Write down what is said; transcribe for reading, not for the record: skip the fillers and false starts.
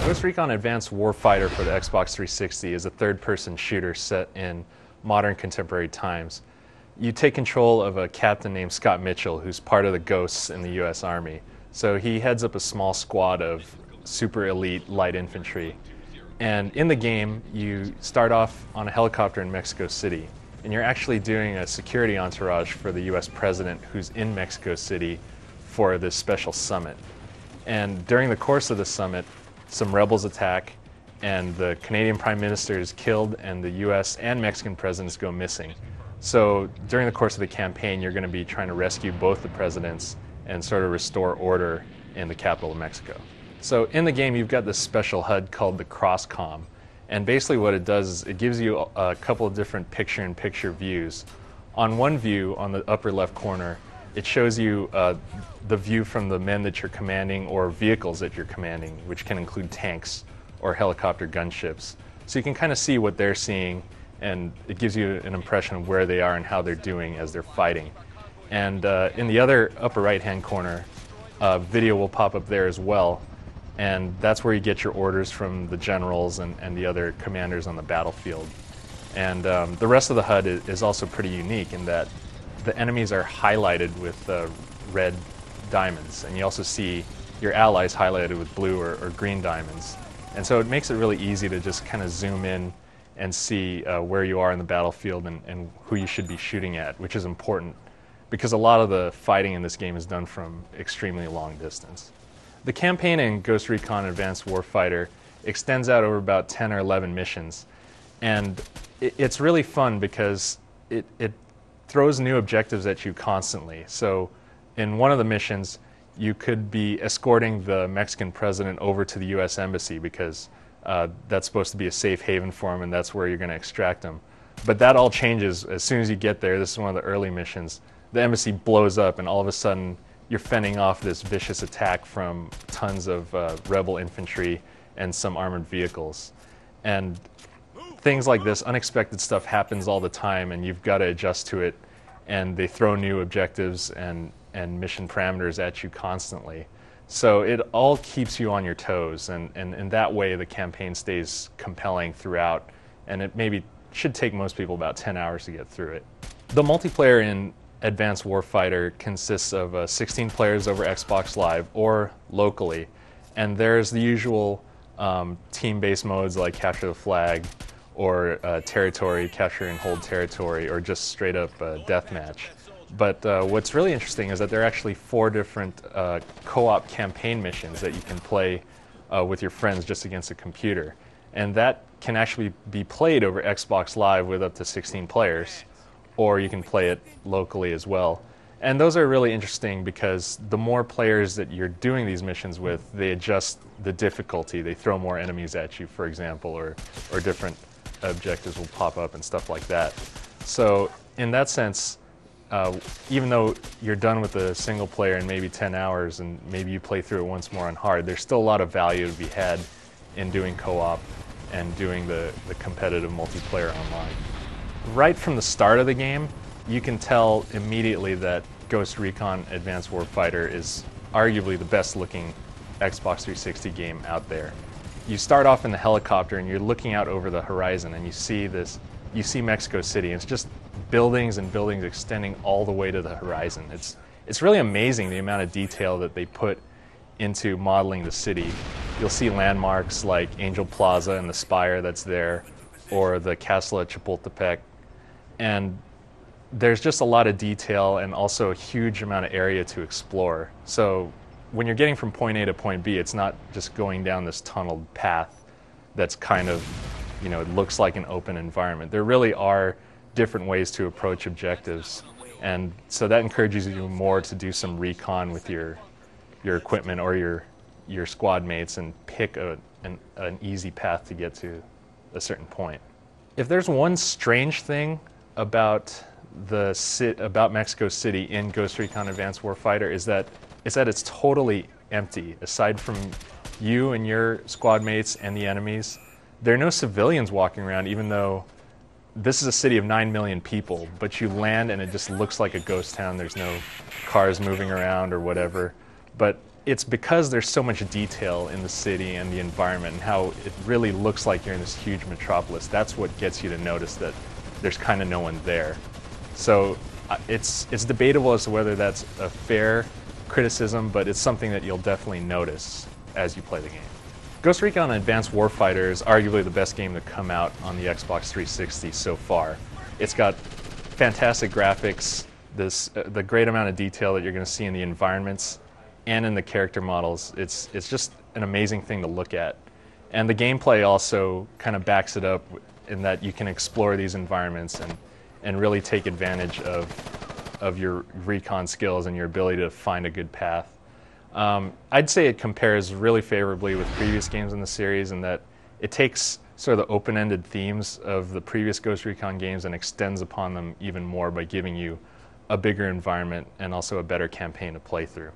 Ghost Recon Advanced Warfighter for the Xbox 360 is a third-person shooter set in modern contemporary times. You take control of a captain named Scott Mitchell, who's part of the Ghosts in the U.S. Army. So he heads up a small squad of super elite light infantry. And in the game, you start off on a helicopter in Mexico City. And you're actually doing a security entourage for the U.S. president who's in Mexico City for this special summit. And during the course of the summit, some rebels attack, and the Canadian Prime Minister is killed, and the US and Mexican presidents go missing. So during the course of the campaign, you're going to be trying to rescue both the presidents and sort of restore order in the capital of Mexico. So in the game, you've got this special HUD called the Crosscom, and basically what it does is it gives you a couple of different picture-in-picture views. On one view, on the upper left corner, it shows you the view from the men that you're commanding or vehicles that you're commanding, which can include tanks or helicopter gunships. So you can kind of see what they're seeing, and it gives you an impression of where they are and how they're doing as they're fighting. And in the other upper right-hand corner, video will pop up there as well, and that's where you get your orders from the generals and the other commanders on the battlefield. And the rest of the HUD is also pretty unique in that the enemies are highlighted with red diamonds, and you also see your allies highlighted with blue or green diamonds. And so it makes it really easy to just kind of zoom in and see where you are in the battlefield and who you should be shooting at, which is important because a lot of the fighting in this game is done from extremely long distance. The campaign in Ghost Recon Advanced Warfighter extends out over about 10 or 11 missions, and it's really fun because it throws new objectives at you constantly. So in one of the missions, you could be escorting the Mexican president over to the U.S. Embassy because that's supposed to be a safe haven for him, and that's where you're going to extract him. But that all changes as soon as you get there. This is one of the early missions. The embassy blows up, and all of a sudden, you're fending off this vicious attack from tons of rebel infantry and some armored vehicles. And things like this, unexpected stuff happens all the time, and you've got to adjust to it, and they throw new objectives and mission parameters at you constantly. So it all keeps you on your toes, and in that way the campaign stays compelling throughout, and it maybe should take most people about 10 hours to get through it. The multiplayer in Advanced Warfighter consists of 16 players over Xbox Live or locally, and there's the usual team-based modes like capture the flag, or territory, capture and hold territory, or just straight up deathmatch. But what's really interesting is that there are actually 4 different co-op campaign missions that you can play with your friends just against a computer. And that can actually be played over Xbox Live with up to 16 players, or you can play it locally as well. And those are really interesting because the more players that you're doing these missions with, they adjust the difficulty. They throw more enemies at you, for example, or different objectives will pop up and stuff like that. So in that sense, even though you're done with the single player in maybe 10 hours and maybe you play through it once more on hard, there's still a lot of value to be had in doing co-op and doing the competitive multiplayer online. Right from the start of the game, you can tell immediately that Ghost Recon Advanced Warfighter is arguably the best looking Xbox 360 game out there. You start off in the helicopter and you're looking out over the horizon, and you see Mexico City. It's just buildings and buildings extending all the way to the horizon. It's really amazing the amount of detail that they put into modeling the city. You'll see landmarks like Angel Plaza and the spire that's there, or the castle at Chapultepec, and there's just a lot of detail and also a huge amount of area to explore. So when you're getting from point A to point B, it's not just going down this tunneled path that's kind of, it looks like an open environment. There really are different ways to approach objectives, and so that encourages you more to do some recon with your equipment or your squad mates and pick an easy path to get to a certain point. If there's one strange thing about Mexico City in Ghost Recon Advanced Warfighter is that it's totally empty. Aside from you and your squad mates and the enemies, there are no civilians walking around, even though this is a city of 9 million people, but you land and it just looks like a ghost town. There's no cars moving around or whatever. But it's because there's so much detail in the city and the environment and how it really looks like you're in this huge metropolis. That's what gets you to notice that there's kind of no one there. So it's debatable as to whether that's a fair criticism, but it's something that you'll definitely notice as you play the game. Ghost Recon Advanced Warfighter is arguably the best game to come out on the Xbox 360 so far. It's got fantastic graphics, the great amount of detail that you're going to see in the environments and in the character models. It's just an amazing thing to look at. And the gameplay also kind of backs it up in that you can explore these environments and really take advantage of your recon skills and your ability to find a good path. I'd say it compares really favorably with previous games in the series in that it takes sort of the open-ended themes of the previous Ghost Recon games and extends upon them even more by giving you a bigger environment and also a better campaign to play through.